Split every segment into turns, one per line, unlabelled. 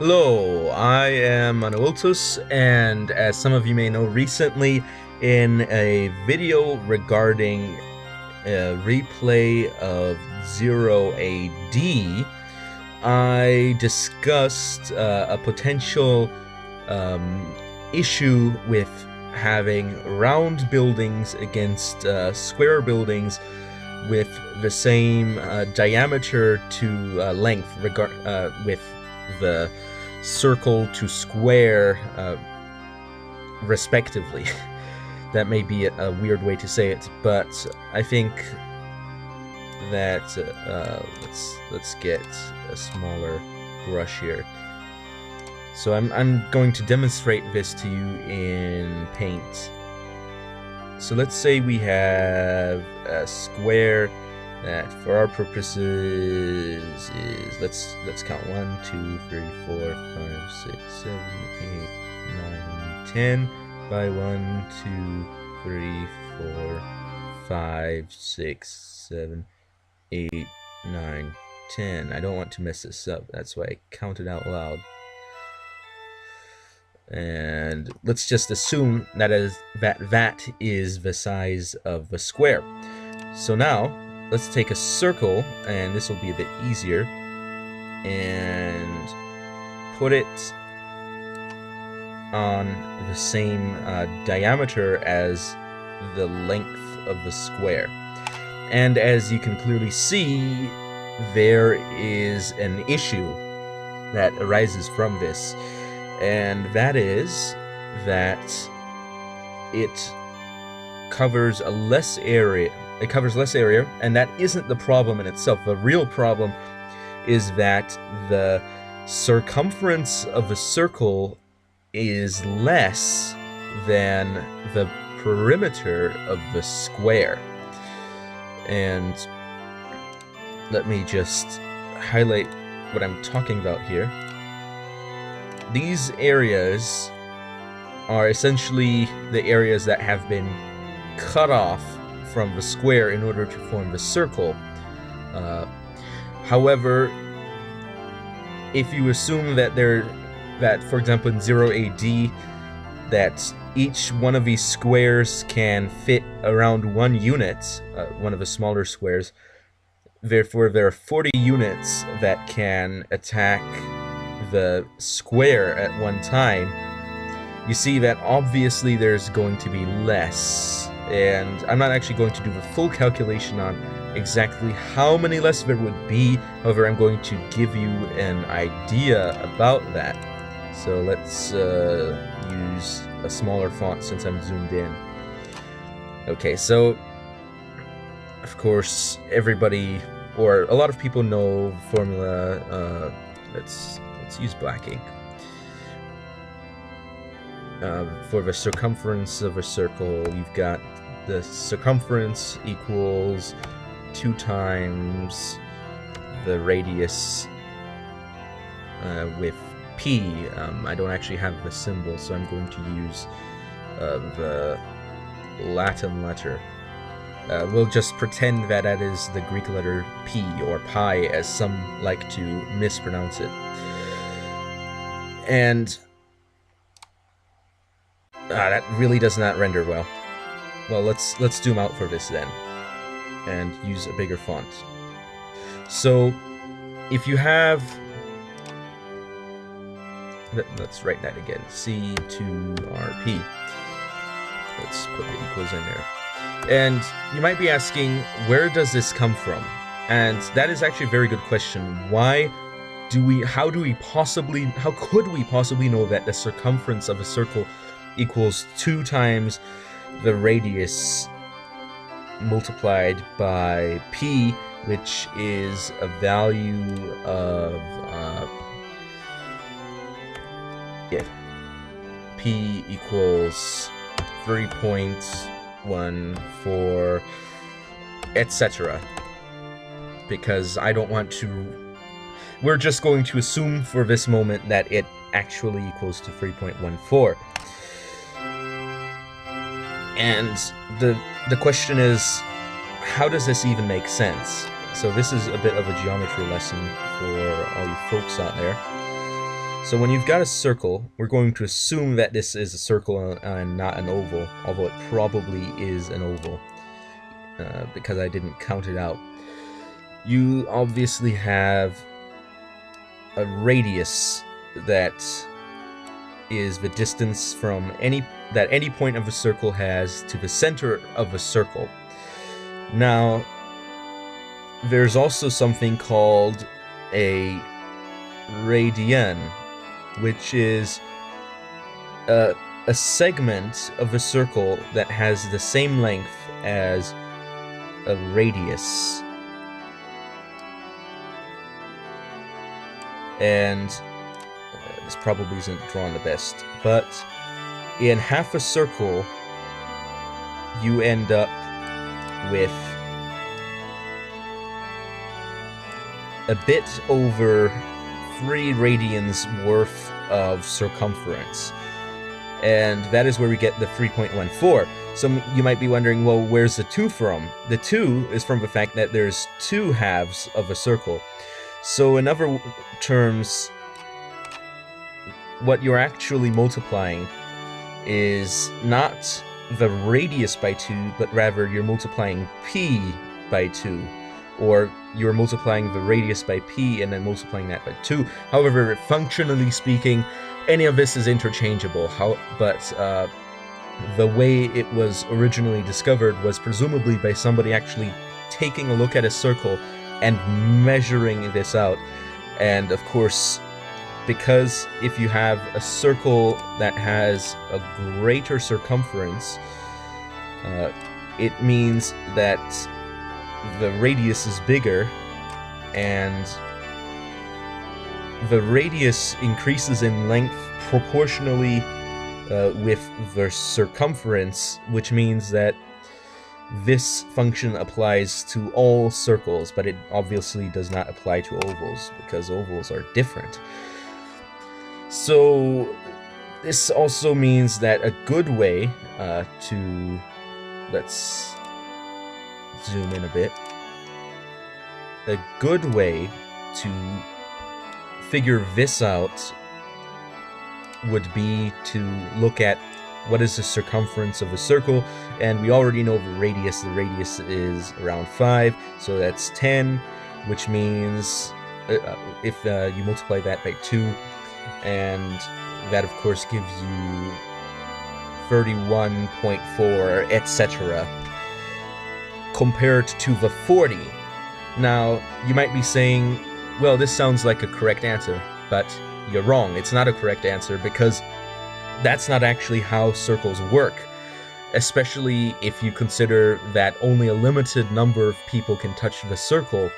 Hello, I am Manueltus, and as some of you may know, recently in a video regarding a replay of 0 AD, I discussed a potential issue with having round buildings against square buildings with the same diameter to length, with the circle to square respectively. That may be a weird way to say it, but I think that let's get a smaller brush here. So I'm going to demonstrate this to you in Paint. So let's say we have a square that, for our purposes, is let's count 1, 2, 3, 4, 5, 6, 7, 8, 9, 10 by 1, 2, 3, 4, 5, 6, 7, 8, 9, 10. I don't want to mess this up. That's why I counted out loud. And let's just assume that that is the size of the square. So now let's take a circle, and this will be a bit easier, and put it on the same diameter as the length of the square. And as you can clearly see, there is an issue that arises from this, and that is that it covers less area, and that isn't the problem in itself. The real problem is that the circumference of the circle is less than the perimeter of the square. And let me just highlight what I'm talking about here. These areas are essentially the areas that have been cut off from the square in order to form the circle. However, if you assume that for example in 0 AD, that each one of these squares can fit around 1 unit, one of the smaller squares, therefore there are 40 units that can attack the square at one time. You see that obviously there's going to be less, and I'm not actually going to do the full calculation on exactly how many less there would be. However, I'm going to give you an idea about that. So let's use a smaller font since I'm zoomed in. Okay, so of course everybody, or a lot of people, know formula. Let's use black ink. For the circumference of a circle, you've got the circumference equals 2 times the radius with P. I don't actually have the symbol, so I'm going to use the Latin letter. We'll just pretend that that is the Greek letter P, or pi, as some like to mispronounce it. And that really does not render well. Well, let's zoom out for this then, and use a bigger font. So, if you have, let's write that again, C2RP. Let's put the equals in there. And you might be asking, where does this come from? And that is actually a very good question. How could we possibly know that the circumference of a circle equals 2 times the radius multiplied by P, which is a value of P equals 3.14, etc. Because I don't want to, we're just going to assume for this moment that it actually equals to 3.14. And the question is, how does this even make sense? So this is a bit of a geometry lesson for all you folks out there. So when you've got a circle, we're going to assume that this is a circle and not an oval, although it probably is an oval, because I didn't count it out. You obviously have a radius that is the distance from any point of a circle has to the center of a circle. Now, there's also something called a radian, which is a segment of a circle that has the same length as a radius. And this probably isn't drawn the best, but in half a circle, you end up with a bit over 3 radians worth of circumference. And that is where we get the 3.14. So you might be wondering, well, where's the 2 from? The 2 is from the fact that there's 2 halves of a circle. So in other terms, what you're actually multiplying is not the radius by 2, but rather you're multiplying p by 2. Or you're multiplying the radius by p and then multiplying that by 2. However, functionally speaking, any of this is interchangeable. But the way it was originally discovered was presumably by somebody actually taking a look at a circle and measuring this out. And of course, because if you have a circle that has a greater circumference, it means that the radius is bigger, and the radius increases in length proportionally with the circumference, which means that this function applies to all circles, but it obviously does not apply to ovals, because ovals are different. So this also means that a good way to... Let's zoom in a bit. A good way to figure this out would be to look at what is the circumference of a circle, and we already know the radius. The radius is around 5, so that's 10, which means if you multiply that by 2, and that of course gives you 31.4, etc., compared to the 40. Now, you might be saying, well, this sounds like a correct answer, but you're wrong. It's not a correct answer, because that's not actually how circles work, especially if you consider that only a limited number of people can touch the circle,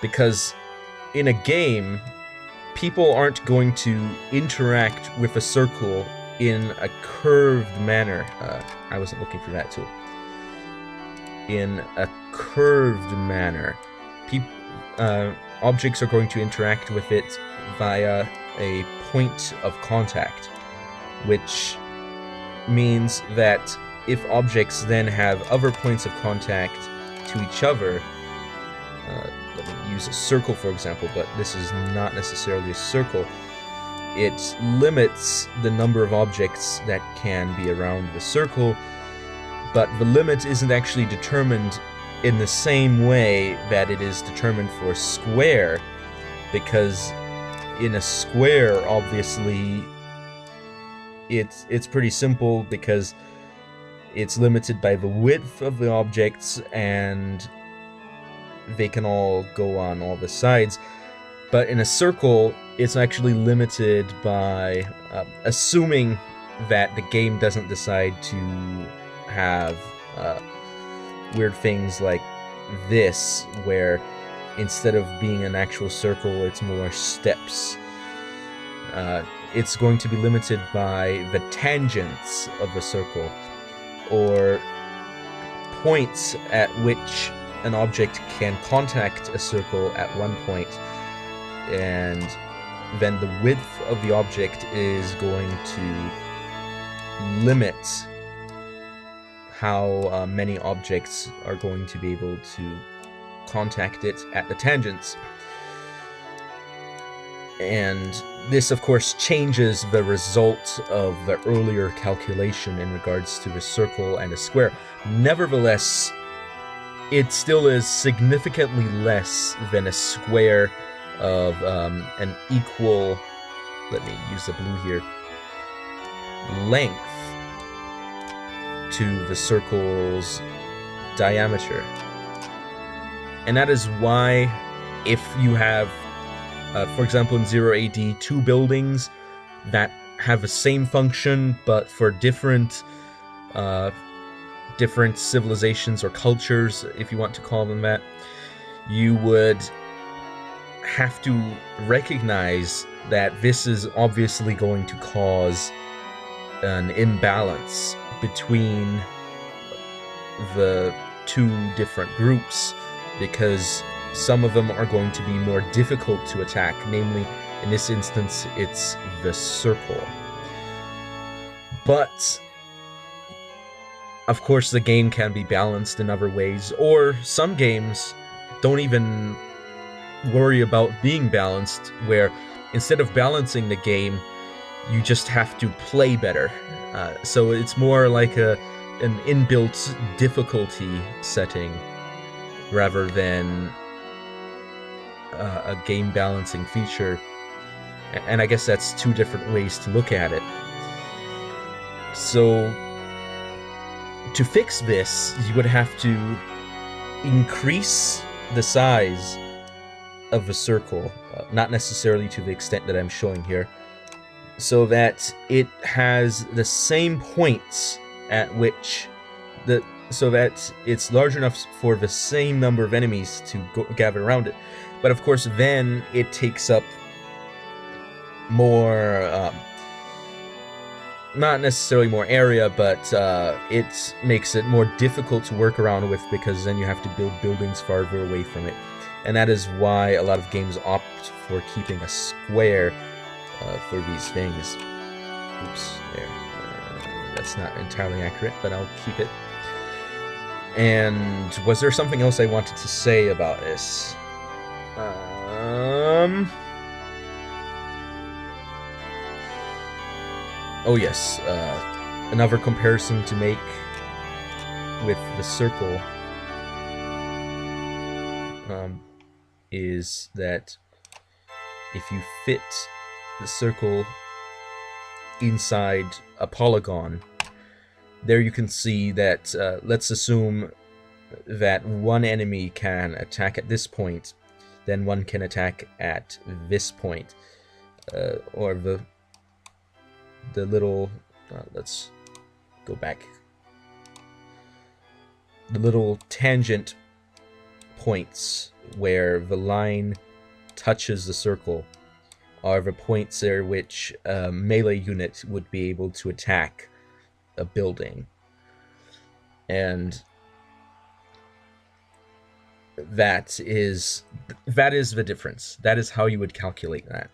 because in a game, people aren't going to interact with a circle in a curved manner. I wasn't looking for that tool. In a curved manner. Objects are going to interact with it via a point of contact, which means that if objects then have other points of contact to each other, let me use a circle for example, but this is not necessarily a circle, it limits the number of objects that can be around the circle, but the limit isn't actually determined in the same way that it is determined for a square, because in a square, obviously, it's pretty simple, because it's limited by the width of the objects, and they can all go on all the sides. But in a circle, it's actually limited by assuming that the game doesn't decide to have weird things like this, where instead of being an actual circle, it's more steps. It's going to be limited by the tangents of the circle, or points at which an object can contact a circle at one point, and then the width of the object is going to limit how many objects are going to be able to contact it at the tangents. And this, of course, changes the result of the earlier calculation in regards to the circle and a square. Nevertheless, it still is significantly less than a square of an equal, let me use the blue here, length to the circle's diameter. And that is why if you have, for example, in 0 AD, two buildings that have the same function but for different civilizations or cultures, if you want to call them that, you would have to recognize that this is obviously going to cause an imbalance between the two different groups, because some of them are going to be more difficult to attack, namely, in this instance, it's the circle. But of course, the game can be balanced in other ways, or some games don't even worry about being balanced, where instead of balancing the game, you just have to play better. So it's more like an inbuilt difficulty setting rather than a game balancing feature. And I guess that's two different ways to look at it. So to fix this, you would have to increase the size of the circle, not necessarily to the extent that I'm showing here, so that it has the same points at which so that it's large enough for the same number of enemies to gather around it. But of course, then it takes up more, not necessarily more area, but it makes it more difficult to work around with, because then you have to build buildings farther away from it. And that is why a lot of games opt for keeping a square for these things. Oops, there. That's not entirely accurate, but I'll keep it. And was there something else I wanted to say about this? Oh yes, another comparison to make with the circle is that if you fit the circle inside a polygon, there you can see that, let's assume that one enemy can attack at this point, then one can attack at this point, or the little, let's go back, the little tangent points where the line touches the circle are the points there which a melee unit would be able to attack a building. And that is the difference. That is how you would calculate that.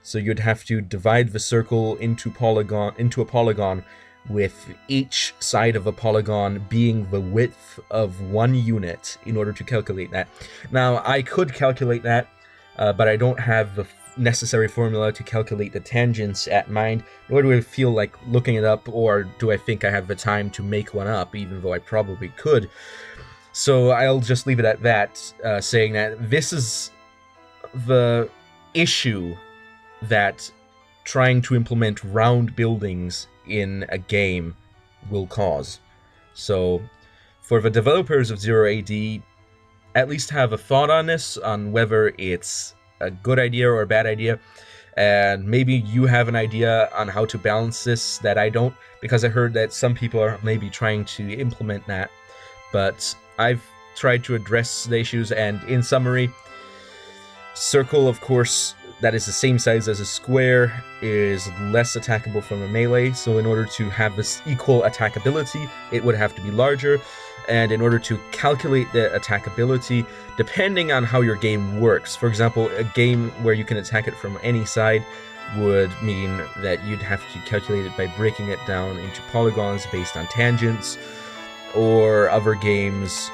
So you'd have to divide the circle into a polygon with each side of a polygon being the width of one unit in order to calculate that. Now, I could calculate that, but I don't have the necessary formula to calculate the tangents at mind, nor do I feel like looking it up, or do I think I have the time to make one up, even though I probably could. So I'll just leave it at that, saying that this is the issue that trying to implement round buildings in a game will cause. So for the developers of 0 AD, at least have a thought on this, on whether it's a good idea or a bad idea, and maybe you have an idea on how to balance this that I don't, because I heard that some people are maybe trying to implement that, but I've tried to address the issues. And in summary, circle, of course, that is the same size as a square, is less attackable from a melee, so in order to have this equal attackability, it would have to be larger. And in order to calculate the attackability, depending on how your game works, for example, a game where you can attack it from any side would mean that you'd have to calculate it by breaking it down into polygons based on tangents, or other games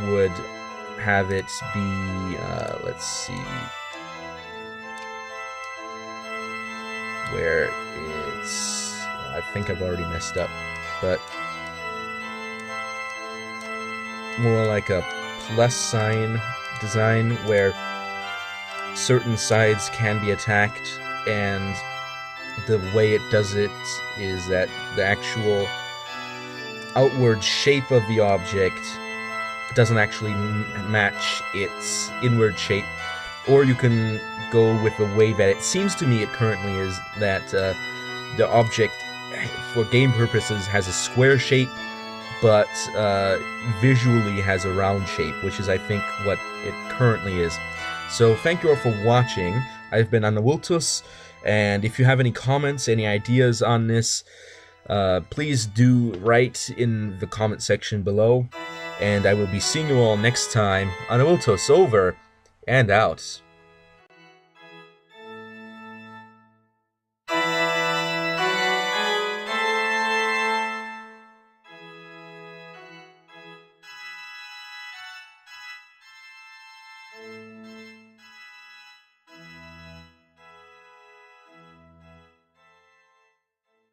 would have it be, let's see, where it's, I think I've already messed up, but more like a plus sign design where certain sides can be attacked, and the way it does it is that the actual outward shape of the object doesn't actually match its inward shape. Or you can go with the way that it seems to me it currently is, that the object, for game purposes, has a square shape, but visually has a round shape, which is, I think, what it currently is. So thank you all for watching. I've been Anawiltus, and if you have any comments, any ideas on this, please do write in the comment section below, and I will be seeing you all next time. Anawiltus over and out.